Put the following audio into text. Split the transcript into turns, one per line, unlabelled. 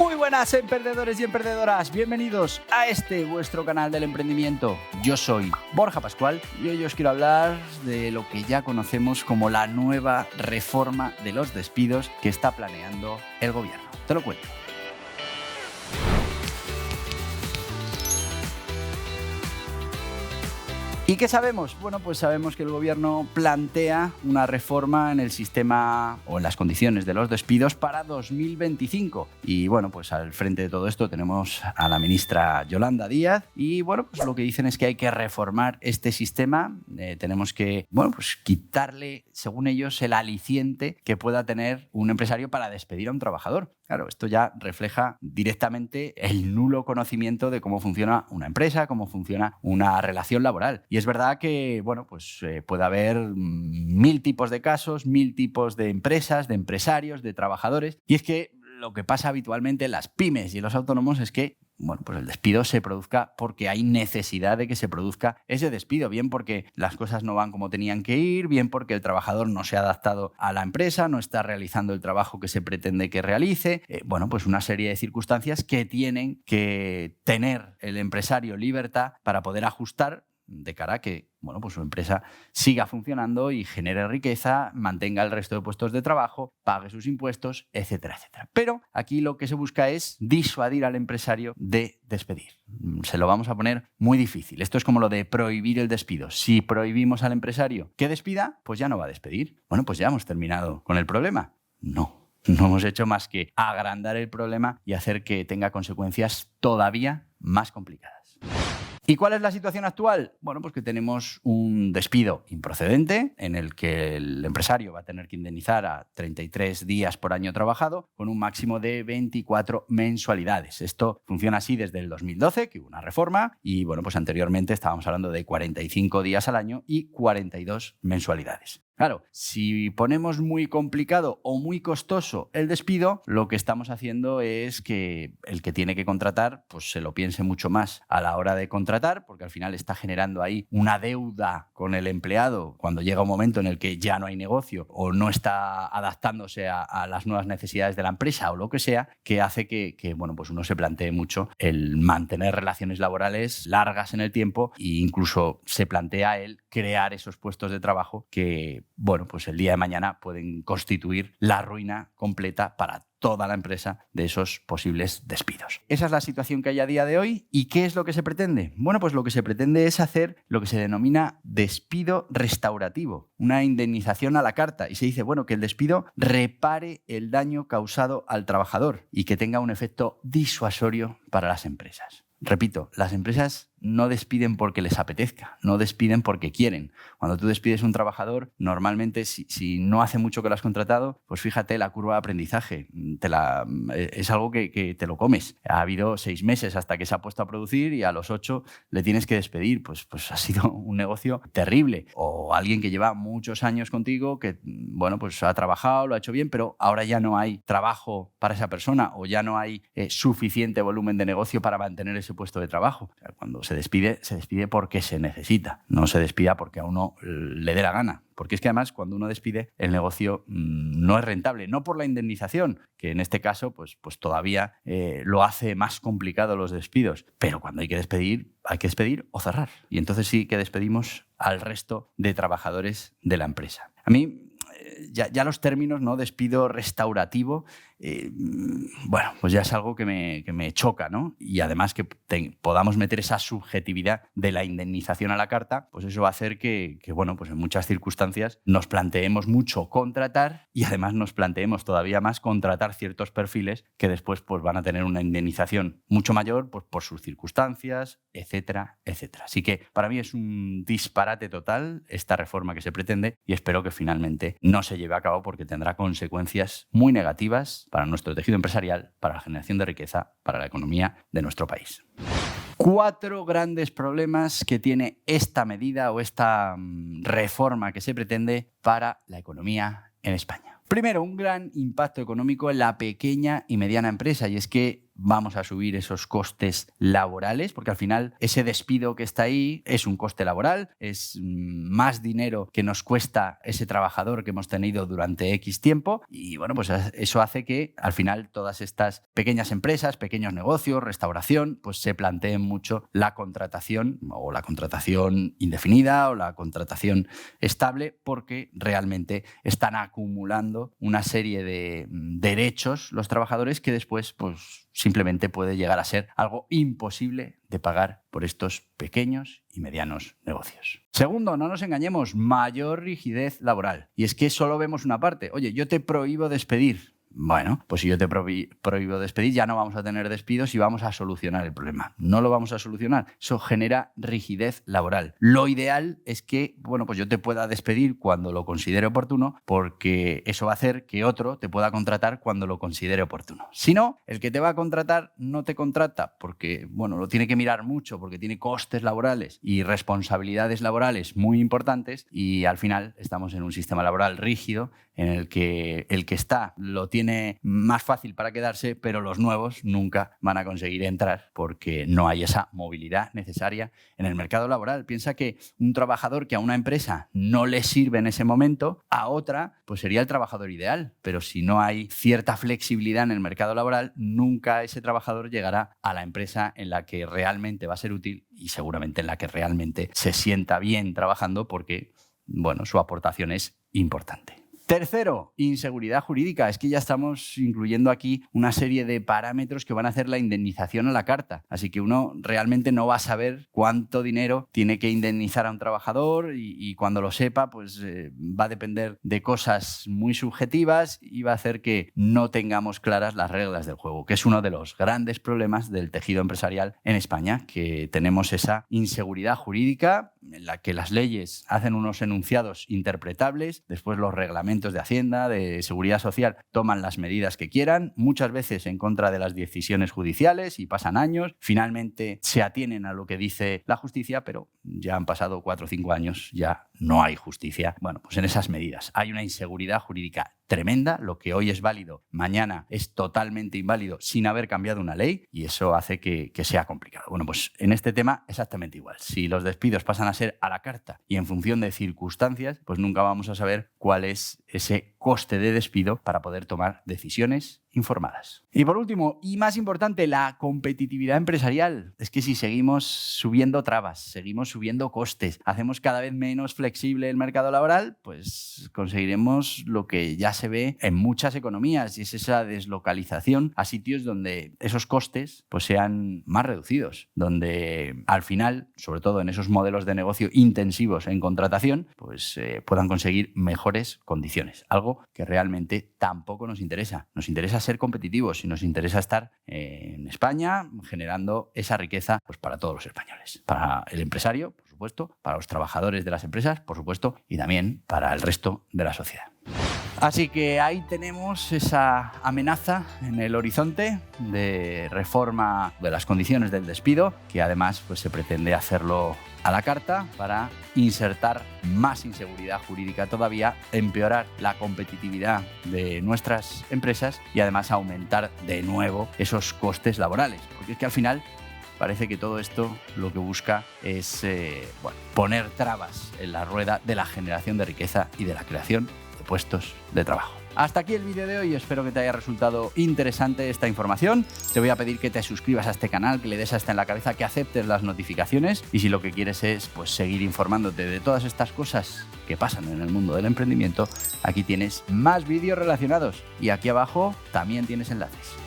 Muy buenas, emprendedores y emprendedoras, bienvenidos a este vuestro canal del emprendimiento. Yo soy Borja Pascual y hoy os quiero hablar de lo que ya conocemos como la nueva reforma de los despidos que está planeando el gobierno. Te lo cuento. ¿Y qué sabemos? Bueno, pues sabemos que el gobierno plantea una reforma en el sistema o en las condiciones de los despidos para 2025. Y bueno, pues al frente de todo esto tenemos a la ministra Yolanda Díaz y bueno, pues lo que dicen es que hay que reformar este sistema. Tenemos que, bueno, pues quitarle, según ellos, el aliciente que pueda tener un empresario para despedir a un trabajador. Claro, esto ya refleja directamente el nulo conocimiento de cómo funciona una empresa, cómo funciona una relación laboral. Y es verdad que, bueno, pues puede haber 1000 tipos de casos, 1000 tipos de empresas, de empresarios, de trabajadores. Y es que lo que pasa habitualmente en las pymes y en los autónomos es que bueno, pues el despido se produzca porque hay necesidad de que se produzca ese despido, bien porque las cosas no van como tenían que ir, bien porque el trabajador no se ha adaptado a la empresa, no está realizando el trabajo que se pretende que realice. Bueno, pues una serie de circunstancias que tienen que tener el empresario libertad para poder ajustar de cara a que bueno, pues su empresa siga funcionando y genere riqueza, mantenga el resto de puestos de trabajo, pague sus impuestos, etcétera, etcétera. Pero aquí lo que se busca es disuadir al empresario de despedir. Se lo vamos a poner muy difícil. Esto es como lo de prohibir el despido. Si prohibimos al empresario que despida, pues ya no va a despedir. Bueno, pues ya hemos terminado con el problema. No hemos hecho más que agrandar el problema y hacer que tenga consecuencias todavía más complicadas. ¿Y cuál es la situación actual? Bueno, pues que tenemos un despido improcedente en el que el empresario va a tener que indemnizar a 33 días por año trabajado con un máximo de 24 mensualidades. Esto funciona así desde el 2012, que hubo una reforma, y bueno, pues anteriormente estábamos hablando de 45 días al año y 42 mensualidades. Claro, si ponemos muy complicado o muy costoso el despido, lo que estamos haciendo es que el que tiene que contratar pues se lo piense mucho más a la hora de contratar, porque al final está generando ahí una deuda con el empleado cuando llega un momento en el que ya no hay negocio o no está adaptándose a las nuevas necesidades de la empresa o lo que sea, que hace que bueno, pues uno se plantee mucho el mantener relaciones laborales largas en el tiempo e incluso se plantea el crear esos puestos de trabajo que bueno, pues el día de mañana pueden constituir la ruina completa para toda la empresa de esos posibles despidos. Esa es la situación que hay a día de hoy. ¿Y qué es lo que se pretende? Bueno, pues lo que se pretende es hacer lo que se denomina despido restaurativo, una indemnización a la carta. Y se dice, bueno, que el despido repare el daño causado al trabajador y que tenga un efecto disuasorio para las empresas. Repito, las empresas no despiden porque les apetezca, no despiden porque quieren. Cuando tú despides a un trabajador, normalmente si no hace mucho que lo has contratado, pues fíjate la curva de aprendizaje, es algo que te lo comes. Ha habido 6 meses hasta que se ha puesto a producir y a los 8 le tienes que despedir. Pues ha sido un negocio terrible. O alguien que lleva muchos años contigo, que bueno, pues ha trabajado, lo ha hecho bien, pero ahora ya no hay trabajo para esa persona o ya no hay suficiente volumen de negocio para mantener ese puesto de trabajo. O sea, cuando se despide porque se necesita, no se despida porque a uno le dé la gana. Porque es que además cuando uno despide el negocio no es rentable, no por la indemnización, que en este caso pues todavía lo hace más complicado los despidos, pero cuando hay que despedir o cerrar. Y entonces sí que despedimos al resto de trabajadores de la empresa. A mí ya los términos, ¿no? Despido restaurativo, bueno, pues ya es algo que me choca, ¿no? Y además que podamos meter esa subjetividad de la indemnización a la carta, pues eso va a hacer que bueno, pues en muchas circunstancias nos planteemos mucho contratar y además nos planteemos todavía más contratar ciertos perfiles que después pues van a tener una indemnización mucho mayor pues por sus circunstancias, etcétera, etcétera. Así que para mí es un disparate total esta reforma que se pretende y espero que finalmente no se lleve a cabo porque tendrá consecuencias muy negativas para nuestro tejido empresarial, para la generación de riqueza, para la economía de nuestro país. 4 grandes problemas que tiene esta medida o esta reforma que se pretende para la economía en España. Primero, un gran impacto económico en la pequeña y mediana empresa, y es que vamos a subir esos costes laborales, porque al final ese despido que está ahí es un coste laboral, es más dinero que nos cuesta ese trabajador que hemos tenido durante X tiempo y bueno, pues eso hace que al final todas estas pequeñas empresas, pequeños negocios, restauración, pues se planteen mucho la contratación o la contratación indefinida o la contratación estable porque realmente están acumulando una serie de derechos los trabajadores que después pues simplemente puede llegar a ser algo imposible de pagar por estos pequeños y medianos negocios. Segundo, no nos engañemos, mayor rigidez laboral. Y es que solo vemos una parte. Oye, yo te prohíbo despedir. Bueno, pues si yo te prohíbo despedir, ya no vamos a tener despidos y vamos a solucionar el problema. No lo vamos a solucionar. Eso genera rigidez laboral. Lo ideal es que, bueno, pues yo te pueda despedir cuando lo considere oportuno, porque eso va a hacer que otro te pueda contratar cuando lo considere oportuno. Si no, el que te va a contratar no te contrata porque, bueno, lo tiene que mirar mucho, porque tiene costes laborales y responsabilidades laborales muy importantes y al final estamos en un sistema laboral rígido en el que está lo tiene más fácil para quedarse, pero los nuevos nunca van a conseguir entrar porque no hay esa movilidad necesaria en el mercado laboral. Piensa que un trabajador que a una empresa no le sirve en ese momento, a otra pues sería el trabajador ideal, pero si no hay cierta flexibilidad en el mercado laboral, nunca ese trabajador llegará a la empresa en la que realmente va a ser útil y seguramente en la que realmente se sienta bien trabajando porque, bueno, su aportación es importante. Tercero, inseguridad jurídica. Es que ya estamos incluyendo aquí una serie de parámetros que van a hacer la indemnización a la carta. Así que uno realmente no va a saber cuánto dinero tiene que indemnizar a un trabajador y cuando lo sepa, pues va a depender de cosas muy subjetivas y va a hacer que no tengamos claras las reglas del juego, que es uno de los grandes problemas del tejido empresarial en España, que tenemos esa inseguridad jurídica en la que las leyes hacen unos enunciados interpretables, después los reglamentos de Hacienda, de Seguridad Social, toman las medidas que quieran, muchas veces en contra de las decisiones judiciales y pasan años. Finalmente se atienen a lo que dice la justicia, pero ya han pasado 4 o 5 años, ya no hay justicia. Bueno, pues en esas medidas hay una inseguridad jurídica tremenda. Lo que hoy es válido, mañana es totalmente inválido sin haber cambiado una ley y eso hace que sea complicado. Bueno, pues en este tema exactamente igual. Si los despidos pasan a ser a la carta y en función de circunstancias, pues nunca vamos a saber cuál es ese coste de despido para poder tomar decisiones informadas. Y por último, y más importante, la competitividad empresarial. Es que si seguimos subiendo trabas, seguimos subiendo costes, hacemos cada vez menos flexible el mercado laboral, pues conseguiremos lo que ya se ve en muchas economías y es esa deslocalización a sitios donde esos costes pues sean más reducidos, donde al final, sobre todo en esos modelos de negocio intensivos en contratación, pues puedan conseguir mejores condiciones. Algo que realmente tampoco nos interesa. Nos interesa ser competitivos y nos interesa estar en España generando esa riqueza pues, para todos los españoles. Para el empresario, por supuesto, para los trabajadores de las empresas, por supuesto, y también para el resto de la sociedad. Así que ahí tenemos esa amenaza en el horizonte de reforma de las condiciones del despido, que además pues, se pretende hacerlo a la carta para insertar más inseguridad jurídica todavía, empeorar la competitividad de nuestras empresas y además aumentar de nuevo esos costes laborales. Porque es que al final parece que todo esto lo que busca es poner trabas en la rueda de la generación de riqueza y de la creación de puestos de trabajo. Hasta aquí el vídeo de hoy, espero que te haya resultado interesante esta información. Te voy a pedir que te suscribas a este canal, que le des hasta en la cabeza, que aceptes las notificaciones y si lo que quieres es pues, seguir informándote de todas estas cosas que pasan en el mundo del emprendimiento, aquí tienes más vídeos relacionados y aquí abajo también tienes enlaces.